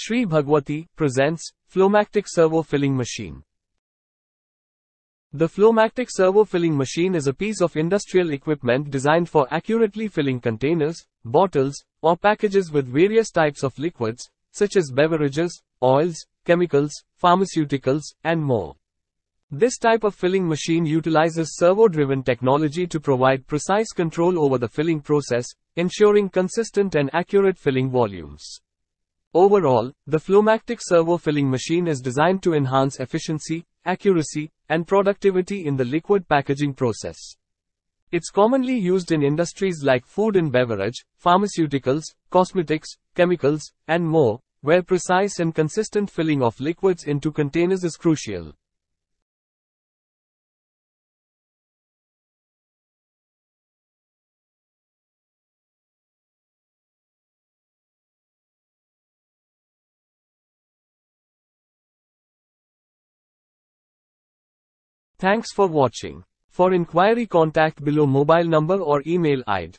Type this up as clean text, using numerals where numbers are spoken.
Shri Bhagwati presents Flowmatic Servo Filling Machine. The Flowmatic Servo Filling Machine is a piece of industrial equipment designed for accurately filling containers, bottles, or packages with various types of liquids, such as beverages, oils, chemicals, pharmaceuticals, and more. This type of filling machine utilizes servo-driven technology to provide precise control over the filling process, ensuring consistent and accurate filling volumes. Overall, the Flowmatic Servo Filling Machine is designed to enhance efficiency, accuracy, and productivity in the liquid packaging process. It's commonly used in industries like food and beverage, pharmaceuticals, cosmetics, chemicals, and more, where precise and consistent filling of liquids into containers is crucial. Thanks for watching. For inquiry, contact below mobile number or email ID.